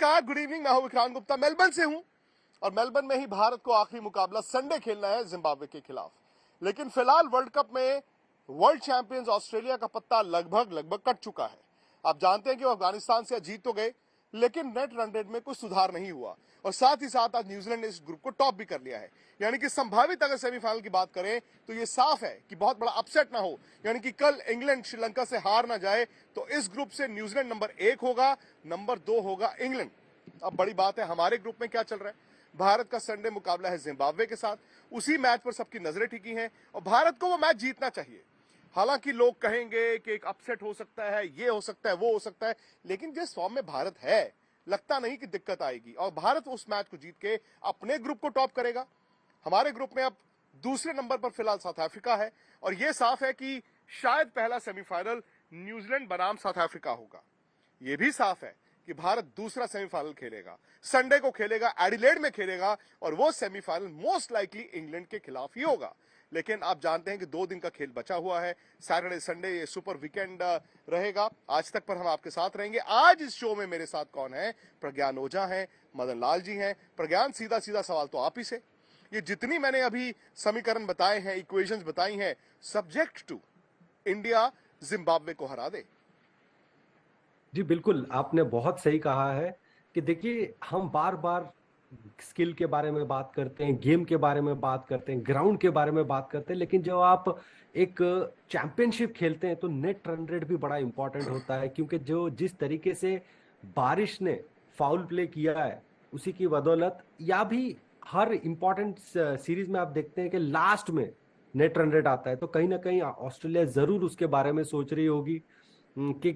नमस्कार, good evening. मैं हूं विक्रांत गुप्ता, मेलबर्न से हूं और मेलबर्न में ही भारत को आखिरी मुकाबला संडे खेलना है जिम्बाब्वे के खिलाफ। लेकिन फिलहाल वर्ल्ड कप में वर्ल्ड चैंपियंस ऑस्ट्रेलिया का पत्ता लगभग कट चुका है। आप जानते हैं कि वो अफगानिस्तान से जीत तो गए, लेकिन नेट रन रेट में कुछ सुधार नहीं हुआ और साथ ही साथ आज न्यूजीलैंड ने इस ग्रुप को टॉप भी कर लिया है। यानी कि संभावित अगर सेमीफाइनल की बात करें तो ये साफ है कि बहुत बड़ा अपसेट ना हो, यानी कि कल इंग्लैंड श्रीलंका से हार ना जाए तो इस ग्रुप से न्यूजीलैंड नंबर 1 होगा, नंबर 2 होगा इंग्लैंड। अब बड़ी बात है हमारे ग्रुप में क्या चल रहा है। भारत का संडे मुकाबला है जिम्बाब्वे के साथ। उसी मैच पर सबकी नजरें टिकी हैं और भारत को वो मैच जीतना चाहिए। हालांकि लोग कहेंगे कि एक अपसेट हो सकता है, ये हो सकता है, वो हो सकता है, लेकिन जिस फॉर्म में भारत है लगता नहीं कि दिक्कत आएगी और भारत उस मैच को जीत के अपने ग्रुप को टॉप करेगा। हमारे ग्रुप में अब दूसरे नंबर पर फिलहाल साउथ अफ्रीका है और यह साफ है कि शायद पहला सेमीफाइनल न्यूजीलैंड बनाम साउथ अफ्रीका होगा। यह भी साफ है कि भारत दूसरा सेमीफाइनल खेलेगा, संडे को खेलेगा, एडिलेड में खेलेगा और वो सेमीफाइनल मोस्ट लाइकली इंग्लैंड के खिलाफ ही होगा। लेकिन आप जानते हैं कि 2 दिन का खेल बचा हुआ है, सैटरडे संडे ये सुपर वीकेंड रहेगा। आज तक पर हम आपके साथ रहेंगे। आज इस शो में मेरे साथ कौन है? प्रज्ञान ओझा हैं, मदन लाल जी हैं। प्रज्ञान, सीधा सीधा सवाल तो आप ही से, ये जितनी मैंने अभी समीकरण बताए हैं, इक्वेशंस बताई हैं, सब्जेक्ट टू इंडिया जिम्बाब्वे को हरा दे। जी बिल्कुल, आपने बहुत सही कहा है कि देखिए हम बार बार स्किल के बारे में बात करते हैं, गेम के बारे में बात करते हैं, ग्राउंड के बारे में बात करते हैं, लेकिन जब आप एक चैंपियनशिप खेलते हैं तो नेट रन रेट भी बड़ा इंपॉर्टेंट होता है, क्योंकि जो जिस तरीके से बारिश ने फाउल प्ले किया है उसी की बदौलत, या भी हर इंपॉर्टेंट सीरीज में आप देखते हैं कि लास्ट में नेट रन रेट आता है, तो कहीं ना कहीं ऑस्ट्रेलिया जरूर उसके बारे में सोच रही होगी कि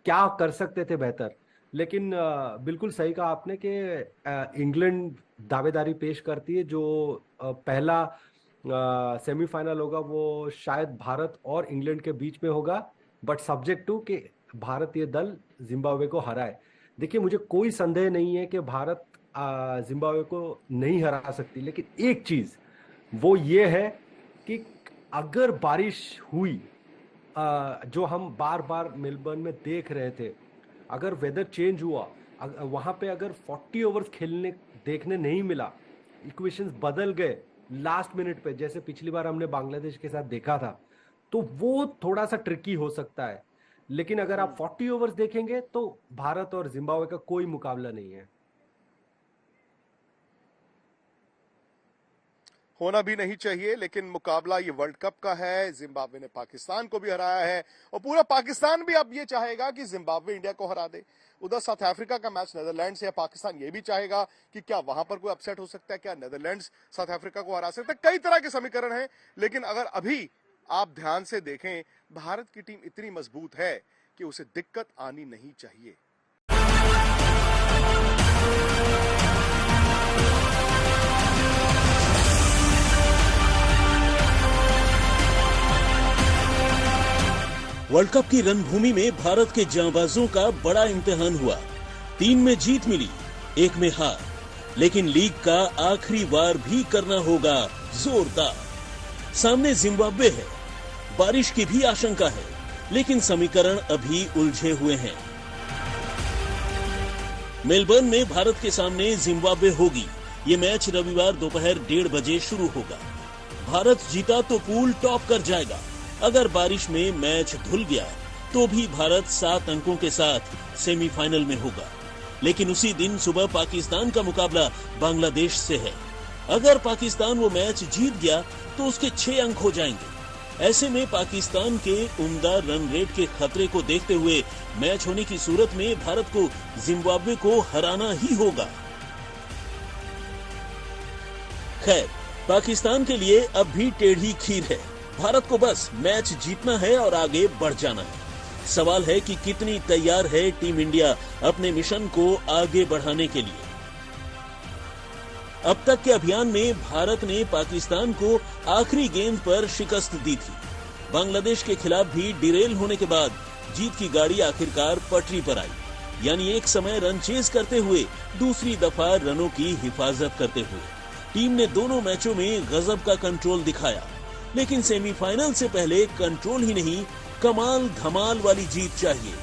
क्या कर सकते थे बेहतर। लेकिन बिल्कुल सही कहा आपने कि इंग्लैंड दावेदारी पेश करती है। जो पहला सेमीफाइनल होगा वो शायद भारत और इंग्लैंड के बीच में होगा, बट सब्जेक्ट टू कि भारतीय दल जिम्बाब्वे को हराए। देखिए मुझे कोई संदेह नहीं है कि भारत जिम्बाब्वे को नहीं हरा सकती, लेकिन एक चीज वो ये है कि अगर बारिश हुई, जो हम बार बार मेलबर्न में देख रहे थे, अगर वेदर चेंज हुआ, वहां पे अगर 40 ओवर्स खेलने देखने नहीं मिला, इक्वेशंस बदल गए लास्ट मिनट पे, जैसे पिछली बार हमने बांग्लादेश के साथ देखा था, तो वो थोड़ा सा ट्रिकी हो सकता है। लेकिन अगर आप 40 ओवर्स देखेंगे तो भारत और जिम्बाब्वे का कोई मुकाबला नहीं है। होना भी नहीं चाहिए, लेकिन मुकाबला ये वर्ल्ड कप का है। जिम्बाब्वे ने पाकिस्तान को भी हराया है और पूरा पाकिस्तान भी अब ये चाहेगा कि जिम्बाब्वे इंडिया को हरा दे। उधर साउथ अफ्रीका का मैच नीदरलैंड से है, पाकिस्तान ये भी चाहेगा कि क्या वहां पर कोई अपसेट हो सकता है, क्या नीदरलैंड्स साउथ अफ्रीका को हरा सकता है। कई तरह के समीकरण हैं, लेकिन अगर अभी आप ध्यान से देखें, भारत की टीम इतनी मजबूत है कि उसे दिक्कत आनी नहीं चाहिए। वर्ल्ड कप की रणभूमि में भारत के जांबाजों का बड़ा इम्तिहान हुआ। 3 में जीत मिली, 1 में हार, लेकिन लीग का आखिरी वार भी करना होगा जोरदार। सामने जिम्बाब्वे है, बारिश की भी आशंका है, लेकिन समीकरण अभी उलझे हुए हैं। मेलबर्न में भारत के सामने जिम्बाब्वे होगी। ये मैच रविवार दोपहर 1:30 बजे शुरू होगा। भारत जीता तो पूल टॉप कर जाएगा। अगर बारिश में मैच धुल गया तो भी भारत 7 अंकों के साथ सेमीफाइनल में होगा। लेकिन उसी दिन सुबह पाकिस्तान का मुकाबला बांग्लादेश से है। अगर पाकिस्तान वो मैच जीत गया तो उसके 6 अंक हो जाएंगे। ऐसे में पाकिस्तान के उम्दा रन रेट के खतरे को देखते हुए मैच होने की सूरत में भारत को जिम्बाब्वे को हराना ही होगा। खैर, पाकिस्तान के लिए अब भी टेढ़ी खीर है। भारत को बस मैच जीतना है और आगे बढ़ जाना है। सवाल है कि कितनी तैयार है टीम इंडिया अपने मिशन को आगे बढ़ाने के लिए। अब तक के अभियान में भारत ने पाकिस्तान को आखिरी गेंद पर शिकस्त दी थी। बांग्लादेश के खिलाफ भी डिरेल होने के बाद जीत की गाड़ी आखिरकार पटरी पर आई, यानी एक समय रन चेज करते हुए दूसरी दफा रनों की हिफाजत करते हुए टीम ने दोनों मैचों में गजब का कंट्रोल दिखाया। लेकिन सेमीफाइनल से पहले कंट्रोल ही नहीं, कमाल धमाल वाली जीत चाहिए।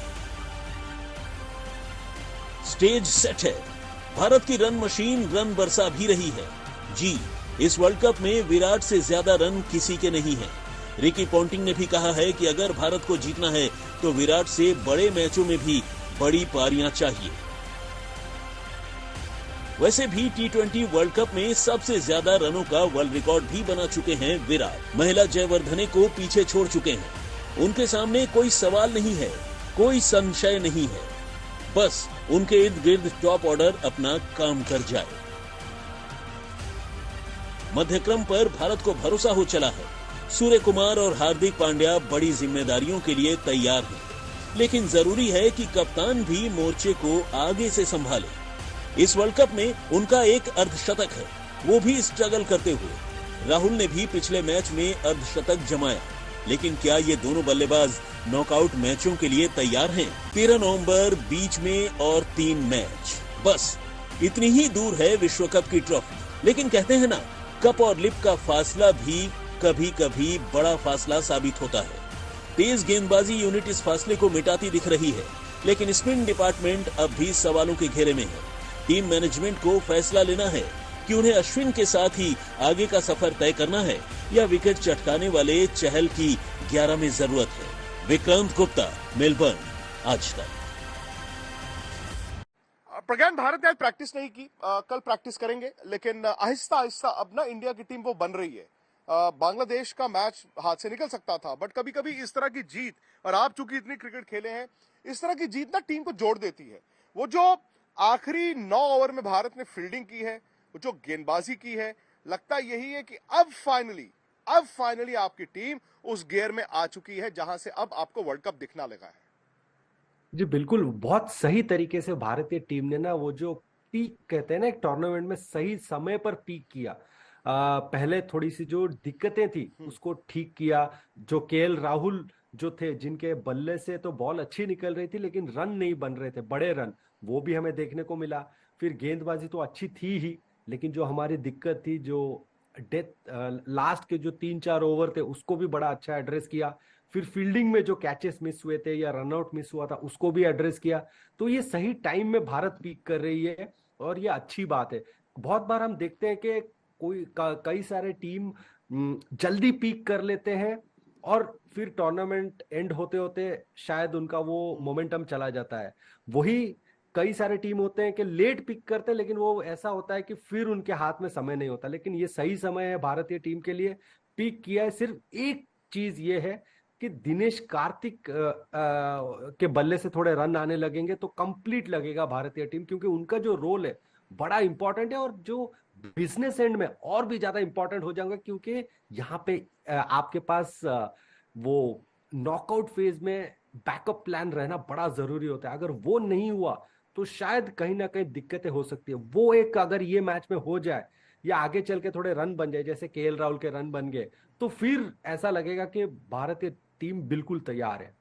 स्टेज सेट है। भारत की रन मशीन रन बरसा भी रही है। जी, इस वर्ल्ड कप में विराट से ज्यादा रन किसी के नहीं है। रिकी पॉन्टिंग ने भी कहा है कि अगर भारत को जीतना है तो विराट से बड़े मैचों में भी बड़ी पारियां चाहिए। वैसे भी टी20 वर्ल्ड कप में सबसे ज्यादा रनों का वर्ल्ड रिकॉर्ड भी बना चुके हैं विराट। महिला जयवर्धने को पीछे छोड़ चुके हैं। उनके सामने कोई सवाल नहीं है, कोई संशय नहीं है। बस उनके इर्द गिर्द टॉप ऑर्डर अपना काम कर जाए। मध्यक्रम पर भारत को भरोसा हो चला है। सूर्य कुमार और हार्दिक पांड्या बड़ी जिम्मेदारियों के लिए तैयार हैं, लेकिन जरूरी है कि कप्तान भी मोर्चे को आगे से संभाले। इस वर्ल्ड कप में उनका एक अर्धशतक है, वो भी स्ट्रगल करते हुए। राहुल ने भी पिछले मैच में अर्धशतक जमाया, लेकिन क्या ये दोनों बल्लेबाज नॉकआउट मैचों के लिए तैयार हैं? 13 नवंबर बीच में और 3 मैच, बस इतनी ही दूर है विश्व कप की ट्रॉफी। लेकिन कहते हैं ना, कप और लिप का फासला भी कभी कभी बड़ा फासला साबित होता है। तेज गेंदबाजी यूनिट इस फासले को मिटाती दिख रही है, लेकिन स्पिन डिपार्टमेंट अब भी सवालों के घेरे में है। टीम मैनेजमेंट को फैसला लेना है कि उन्हें अश्विन के साथ ही आगे का सफर तय करना है या विकेट चटकाने वाले चहल की 11 में जरूरत है। विक्रांत गुप्ता, मेलबर्न, आज तक। प्रज्ञान, भारत ने आज प्रैक्टिस नहीं की, कल प्रैक्टिस करेंगे, लेकिन आहिस्ता आहिस्ता अब ना इंडिया की टीम वो बन रही है। बांग्लादेश का मैच हाथ से निकल सकता था, बट कभी कभी इस तरह की जीत, और आप चूंकि इतनी क्रिकेट खेले हैं, इस तरह की जीत ना टीम को जोड़ देती है। वो जो आखिरी 9 ओवर में भारत ने फील्डिंग की है, वो जो गेंदबाजी की है, लगता यही है कि अब फाइनली आपकी टीम उस गियर में आ चुकी है जहां से अब आपको वर्ल्ड कप दिखना लगा है। जी बिल्कुल, बहुत सही तरीके से भारतीय टीम ने ना वो जो पीक कहते हैं ना एक टूर्नामेंट में, सही समय पर पीक किया। पहले थोड़ी सी जो दिक्कतें थी उसको ठीक किया। जो केएल राहुल जो थे, जिनके बल्ले से तो बॉल अच्छी निकल रही थी लेकिन रन नहीं बन रहे थे, बड़े रन, वो भी हमें देखने को मिला। फिर गेंदबाजी तो अच्छी थी ही, लेकिन जो हमारी दिक्कत थी, जो डेथ लास्ट के जो 3-4 ओवर थे, उसको भी बड़ा अच्छा एड्रेस किया। फिर फील्डिंग में जो कैचेस मिस हुए थे या रनआउट मिस हुआ था, उसको भी एड्रेस किया। तो ये सही टाइम में भारत पीक कर रही है और ये अच्छी बात है। बहुत बार हम देखते हैं कि कई सारे टीम जल्दी पीक कर लेते हैं और फिर टूर्नामेंट एंड होते होते शायद उनका वो मोमेंटम चला जाता है। वही कई सारे टीम होते हैं कि लेट पिक करते हैं, लेकिन वो ऐसा होता है कि फिर उनके हाथ में समय नहीं होता। लेकिन ये सही समय है भारतीय टीम के लिए, पिक किया है। सिर्फ एक चीज ये है कि दिनेश कार्तिक के बल्ले से थोड़े रन आने लगेंगे तो कंप्लीट लगेगा भारतीय टीम, क्योंकि उनका जो रोल है बड़ा इंपॉर्टेंट है और जो बिजनेस एंड में और भी ज्यादा इंपॉर्टेंट हो जाएगा, क्योंकि यहाँ पे आपके पास वो नॉकआउट फेज में बैकअप प्लान रहना बड़ा जरूरी होता है। अगर वो नहीं हुआ तो शायद कहीं ना कहीं दिक्कतें हो सकती है। वो एक अगर ये मैच में हो जाए या आगे चल के थोड़े रन बन जाए, जैसे केएल राहुल के रन बन गए, तो फिर ऐसा लगेगा कि भारतीय टीम बिल्कुल तैयार है।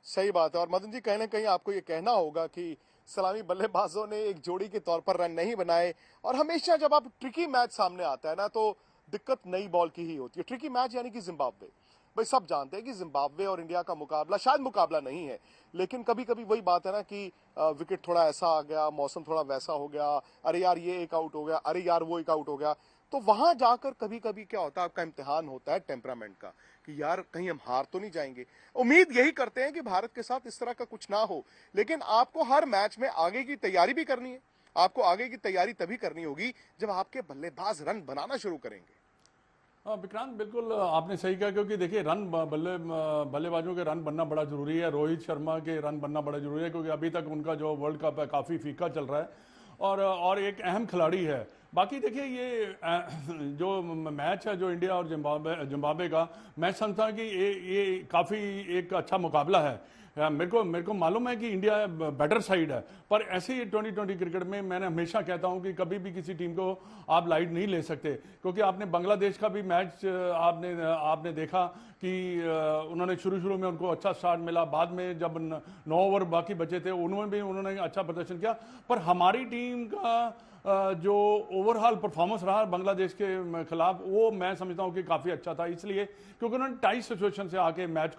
सही बात है। और मदन जी, कहीं ना कहीं आपको ये कहना होगा कि सलामी बल्लेबाजों ने एक जोड़ी के तौर पर रन नहीं बनाए, और हमेशा जब आप ट्रिकी मैच सामने आता है ना, तो दिक्कत नई बॉल की ही होती है। ट्रिकी मैच यानी कि जिम्बाब्वे, भाई सब जानते हैं कि जिम्बाब्वे और इंडिया का मुकाबला शायद मुकाबला नहीं है, लेकिन कभी कभी वही बात है ना कि विकेट थोड़ा ऐसा आ गया, मौसम थोड़ा वैसा हो गया, अरे यार ये एक आउट हो गया, अरे यार वो एक आउट हो गया। तो वहां जाकर कभी कभी क्या होता है, आपका इम्तिहान होता है टेम्परामेंट का, कि यार कहीं हम हार तो नहीं जाएंगे। उम्मीद यही करते हैं कि भारत के साथ इस तरह का कुछ ना हो, लेकिन आपको हर मैच में आगे की तैयारी भी करनी है। आपको आगे की तैयारी तभी करनी होगी जब आपके बल्लेबाज रन बनाना शुरू करेंगे। विक्रांत, बिल्कुल आपने सही कहा, क्योंकि देखिए बल्लेबाजों के रन बनना बड़ा जरूरी है। रोहित शर्मा के रन बनना बड़ा जरूरी है, क्योंकि अभी तक उनका जो वर्ल्ड कप है काफ़ी फीका चल रहा है और एक अहम खिलाड़ी है। बाकी देखिए, ये जो मैच है जो इंडिया और जिम्बाब्वे का, मैं समझता हूँ कि ये काफ़ी एक अच्छा मुकाबला है। मेरे को मालूम है कि इंडिया बेटर साइड है, पर ऐसे ही 2020 क्रिकेट में मैंने हमेशा कहता हूं कि कभी भी किसी टीम को आप लाइट नहीं ले सकते, क्योंकि आपने बांग्लादेश का भी मैच आपने देखा कि उन्होंने शुरू में उनको अच्छा स्टार्ट मिला, बाद में जब 9 ओवर बाकी बचे थे उन्होंने अच्छा प्रदर्शन किया। पर हमारी टीम का जो ओवरऑल परफॉर्मेंस रहा बांग्लादेश के खिलाफ, वो मैं समझता हूं कि काफी अच्छा था, इसलिए क्योंकि उन्होंने टाइट सिचुएशन से आके मैच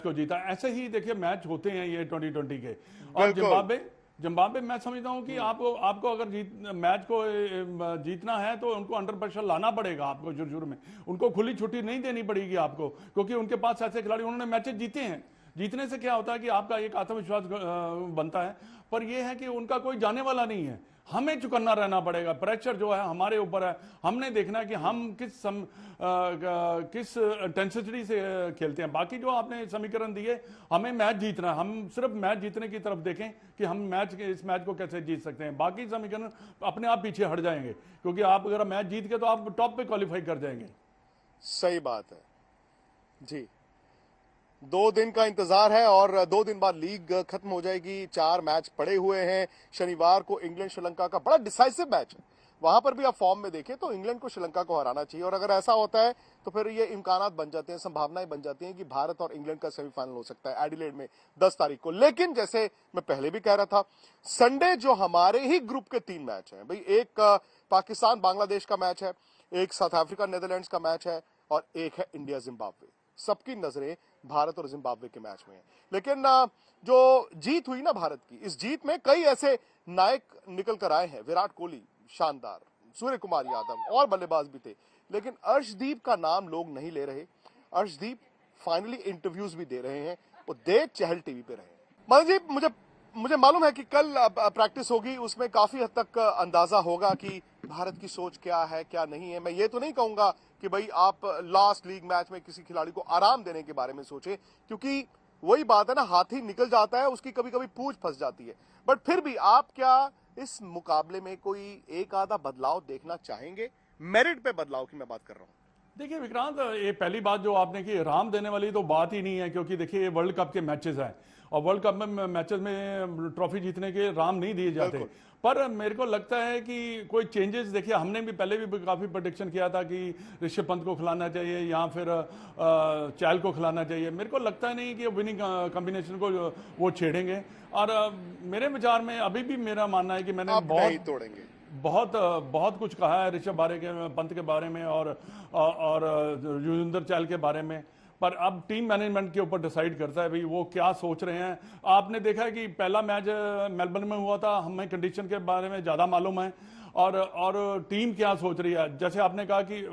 को जीता। ऐसे ही देखिए मैच होते हैं ये 2020 के। और जिम्बाब्वे मैं समझता हूं कि आपको अगर मैच को जीतना है तो उनको अंडर प्रेशर लाना पड़ेगा आपको शुरू में। उनको खुली छुट्टी नहीं देनी पड़ेगी आपको, क्योंकि उनके पास ऐसे खिलाड़ी, उन्होंने मैचेस जीते हैं। जीतने से क्या होता है कि आपका एक आत्मविश्वास बनता है, पर यह है कि उनका कोई जाने वाला नहीं है। हमें चुकन्ना रहना पड़ेगा, प्रेशर जो है हमारे ऊपर है। हमने देखना है कि हम किस इंटेंसिटी से खेलते हैं। बाकी जो आपने समीकरण दिए, हमें मैच जीतना है, हम सिर्फ मैच जीतने की तरफ देखें कि हम इस मैच को कैसे जीत सकते हैं। बाकी समीकरण अपने आप पीछे हट जाएंगे, क्योंकि आप अगर मैच जीत गए तो आप टॉप पे क्वालिफाई कर जाएंगे। सही बात है जी। 2 दिन का इंतजार है और 2 दिन बाद लीग खत्म हो जाएगी। 4 मैच पड़े हुए हैं। शनिवार को इंग्लैंड श्रीलंका का बड़ा डिसाइसिव मैच है। वहां पर भी आप फॉर्म में देखें तो इंग्लैंड को श्रीलंका को हराना चाहिए, और अगर ऐसा होता है तो फिर ये इम्कानात बन जाते हैं, संभावनाएं बन जाती हैं कि भारत और इंग्लैंड का सेमीफाइनल हो सकता है एडिलेड में 10 तारीख को। लेकिन जैसे मैं पहले भी कह रहा था, संडे जो हमारे ही ग्रुप के 3 मैच हैं भाई, एक पाकिस्तान बांग्लादेश का मैच है, एक साउथ अफ्रीका नीदरलैंड्स का मैच है, और एक है इंडिया जिम्बाब्वे। सबकी नजरें भारत और जिम्बाब्वे के मैच में है। लेकिन जो जीत हुई ना भारत की, इस जीत में कई ऐसे नायक निकल कर आए हैं। विराट कोहली शानदार, सूर्य कुमार यादव और बल्लेबाज भी थे, लेकिन अर्शदीप का नाम लोग नहीं ले रहे। अर्शदीप फाइनली इंटरव्यूज भी दे रहे हैं, वो दे चहल टीवी पे रहे। मदन जी, मुझे मालूम है कि कल प्रैक्टिस होगी, उसमें काफी हद तक अंदाजा होगा कि भारत की सोच क्या है क्या नहीं है। मैं ये तो नहीं कहूंगा कि भाई आप लास्ट लीग मैच में किसी खिलाड़ी को आराम देने के बारे में सोचे, क्योंकि वही बात है ना, हाथी निकल जाता है, उसकी कभी कभी पूंछ फंस जाती है। बट फिर भी आप क्या इस मुकाबले में कोई एक आधा बदलाव देखना चाहेंगे? मेरिट पे बदलाव की मैं बात कर रहा हूं। देखिए विक्रांत, ये पहली बात जो आपने की, आराम देने वाली तो बात ही नहीं है, क्योंकि देखिए ये वर्ल्ड कप के मैचेस हैं और वर्ल्ड कप में मैचेस में ट्रॉफी जीतने के आराम नहीं दिए जाते। पर मेरे को लगता है कि कोई चेंजेस, देखिए हमने भी पहले भी काफी प्रेडिक्शन किया था कि ऋषभ पंत को खिलाना चाहिए या फिर चहल को खिलाना चाहिए। मेरे को लगता नहीं कि विनिंग कॉम्बिनेशन को वो छेड़ेंगे, और मेरे विचार में अभी भी मेरा मानना है कि मैंने बहुत कुछ कहा है ऋषभ पंत के बारे में और युजवेंद्र चहल के बारे में, पर अब टीम मैनेजमेंट के ऊपर डिसाइड करता है भाई वो क्या सोच रहे हैं। आपने देखा है कि पहला मैच मेलबर्न में हुआ था, हमें कंडीशन के बारे में ज्यादा मालूम है और टीम क्या सोच रही है। जैसे आपने कहा कि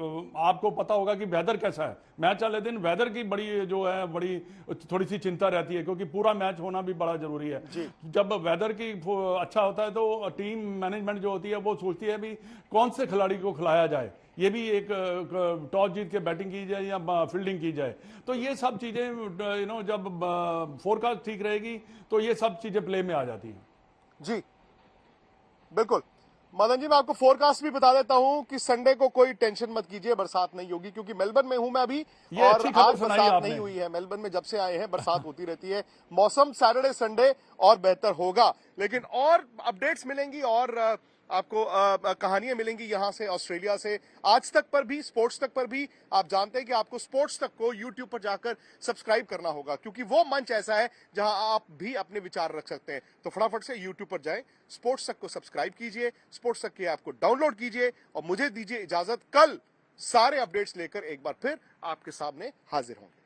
आपको पता होगा कि वेदर कैसा है, मैच वाले दिन वेदर की बड़ी थोड़ी सी चिंता रहती है, क्योंकि पूरा मैच होना भी बड़ा जरूरी है। जब वेदर की अच्छा होता है तो टीम मैनेजमेंट जो होती है वो सोचती है भी कौन से खिलाड़ी को खिलाया जाए, ये भी एक टॉस जीत के बैटिंग की जाए या फील्डिंग की जाए। तो ये सब चीजें जब फोरकास्ट ठीक रहेगी तो ये सब चीजें प्ले में आ जाती हैं। जी बिल्कुल मदन जी, मैं आपको फोरकास्ट भी बता देता हूं कि संडे को कोई टेंशन मत कीजिए, बरसात नहीं होगी, क्योंकि मेलबर्न में हूं मैं अभी और आज बरसात नहीं हुई है। मेलबर्न में जब से आए हैं बरसात होती रहती है। मौसम सैटरडे संडे और बेहतर होगा, लेकिन और अपडेट्स मिलेंगी और आपको कहानियां मिलेंगी यहां से, ऑस्ट्रेलिया से। आज तक पर भी, स्पोर्ट्स तक पर भी आप जानते हैं कि आपको स्पोर्ट्स तक को यूट्यूब पर जाकर सब्सक्राइब करना होगा, क्योंकि वो मंच ऐसा है जहां आप भी अपने विचार रख सकते हैं। तो फटाफट से यूट्यूब पर जाएं, स्पोर्ट्स तक को सब्सक्राइब कीजिए, स्पोर्ट्स तक की ऐप को डाउनलोड कीजिए और मुझे दीजिए इजाजत। कल सारे अपडेट्स लेकर एक बार फिर आपके सामने हाजिर होंगे।